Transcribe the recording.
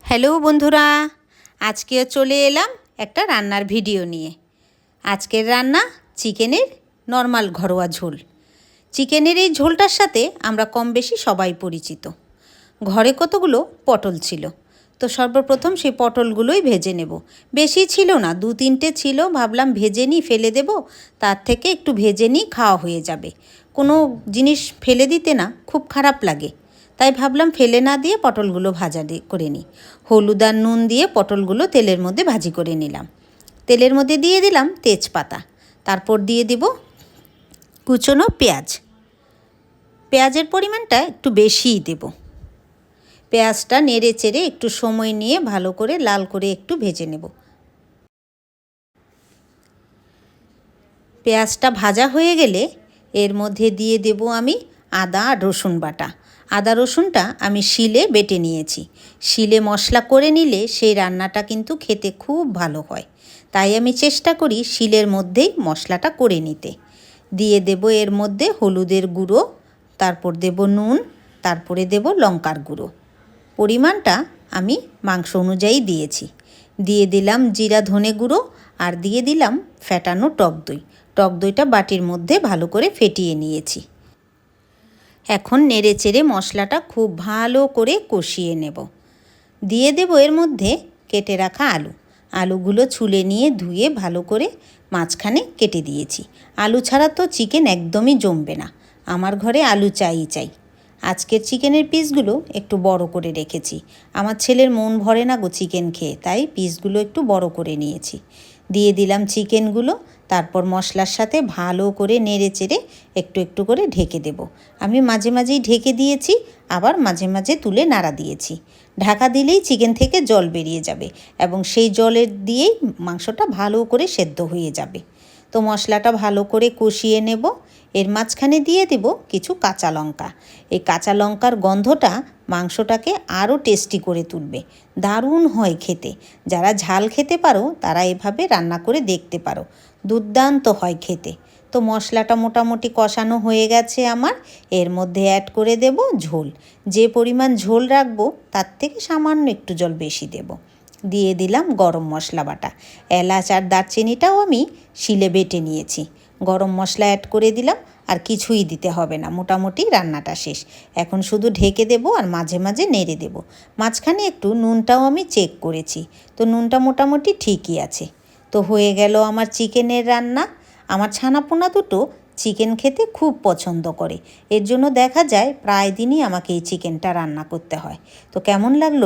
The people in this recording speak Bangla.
হ্যালো বন্ধুরা, আজকেও চলে এলাম একটা রান্নার ভিডিও নিয়ে। আজকের রান্না চিকেনের নর্মাল ঘরোয়া ঝোল। চিকেনের এই ঝোলটার সাথে আমরা কম বেশি সবাই পরিচিত। ঘরে কতগুলো পটল ছিল, তো সর্বপ্রথম সেই পটলগুলোই ভেজে নেব। বেশি ছিল না, 2-3টে ছিল, ভাবলাম ভেজে নিই, ফেলে দেব, তার থেকে একটু ভেজে নিই, খাওয়া হয়ে যাবে। কোনো জিনিস ফেলে দিতে না খুব খারাপ লাগে, তাই ভাবলাম ফেলে না দিয়ে পটলগুলো ভাজা করে নিই। হলুদ আর নুন দিয়ে পটলগুলো তেলের মধ্যে ভাজি করে নিলাম। তেলের মধ্যে দিয়ে দিলাম তেজপাতা, তারপর দিয়ে দিব কুচনো পেঁয়াজ। পেঁয়াজের পরিমাণটা একটু বেশিই দেব। পেঁয়াজটা নেড়ে চেড়ে একটু সময় নিয়ে ভালো করে লাল করে একটু ভেজে নেব। পেঁয়াজটা ভাজা হয়ে গেলে এর মধ্যে দিয়ে দেব আমি আদা আর রসুন বাটা। আদা রসুনটা আমি শিলে বেটে নিয়েছি। শিলে মশলা করে নিলে সেই রান্নাটা কিন্তু খেতে খুব ভালো হয়, তাই আমি চেষ্টা করি শিলের মধ্যেই মশলাটা করে নিতে। দিয়ে দেব এর মধ্যে হলুদের গুঁড়ো, তারপর দেব নুন, তারপরে দেব লঙ্কার গুঁড়ো। পরিমাণটা আমি মাংস অনুযায়ী দিয়েছি। দিয়ে দিলাম জিরা ধনে গুঁড়ো, আর দিয়ে দিলাম ফেটানো টক দই। টক দইটা বাটির মধ্যে ভালো করে ফেটিয়ে নিয়েছি। এখন নেড়ে চেড়ে মশলাটা খুব ভালো করে কষিয়ে নেব। দিয়ে দেব এর মধ্যে কেটে রাখা আলু। আলুগুলো ছুলে নিয়ে ধুয়ে ভালো করে মাঝখানে কেটে দিয়েছি। আলু ছাড়া তো চিকেন একদমই জমবে না, আমার ঘরে আলু চাই। আজকের চিকেনের পিসগুলো একটু বড় করে রেখেছি। আমার ছেলের মন ভরে না গো চিকেন খেয়ে, তাই পিসগুলো একটু বড় করে নিয়েছি। দিয়ে দিলাম চিকেনগুলো, তারপর মশলার সাথে ভালো করে নেড়ে চেড়ে একটু একটু করে ঢেকে দেব। আমি মাঝে মাঝেই ঢেকে দিয়েছি, আবার মাঝে মাঝে তুলে নাড়া দিয়েছি। ঢাকা দিলেই চিকেন থেকে জল বেরিয়ে যাবে এবং সেই জলের দিয়েই মাংসটা ভালো করে সেদ্ধ হয়ে যাবে। তো মশলাটা ভালো করে কষিয়ে নেব। এর মাঝখানে দিয়ে দেব কিছু কাঁচা লঙ্কা। এই কাঁচা লঙ্কার গন্ধটা মাংসটাকে আরও টেস্টি করে তুলবে, দারুণ হয় খেতে। যারা ঝাল খেতে পারো তারা এভাবে রান্না করে দেখতে পারো, দুর্দান্ত হয় খেতে। তো মশলাটা মোটামুটি কষানো হয়ে গেছে আমার। এর মধ্যে অ্যাড করে দেব ঝোল। যে পরিমাণ ঝোল রাখবো তার থেকে সামান্য একটু জল বেশি দেব। দিয়ে দিলাম গরম মশলা বাটা। এলাচ আর দারচিনিটাও আমি শিলে বেটে নিয়েছি। গরম মশলা অ্যাড করে দিলাম, আর কিছুই দিতে হবে না, মোটামুটি রান্নাটা শেষ। এখন শুধু ঢেকে দেব আর মাঝে মাঝে নেড়ে দেব। মাঝখানে একটু নুনটাও আমি চেক করেছি, তো নুনটা মোটামুটি ঠিকই আছে। তো হয়ে গেল আমার চিকেনের রান্না। আমার ছানাপোনা দুটো চিকেন খেতে খুব পছন্দ করে, এর জন্য দেখা যায় প্রায় দিনই আমাকে এই চিকেনটা রান্না করতে হয়। তো কেমন লাগলো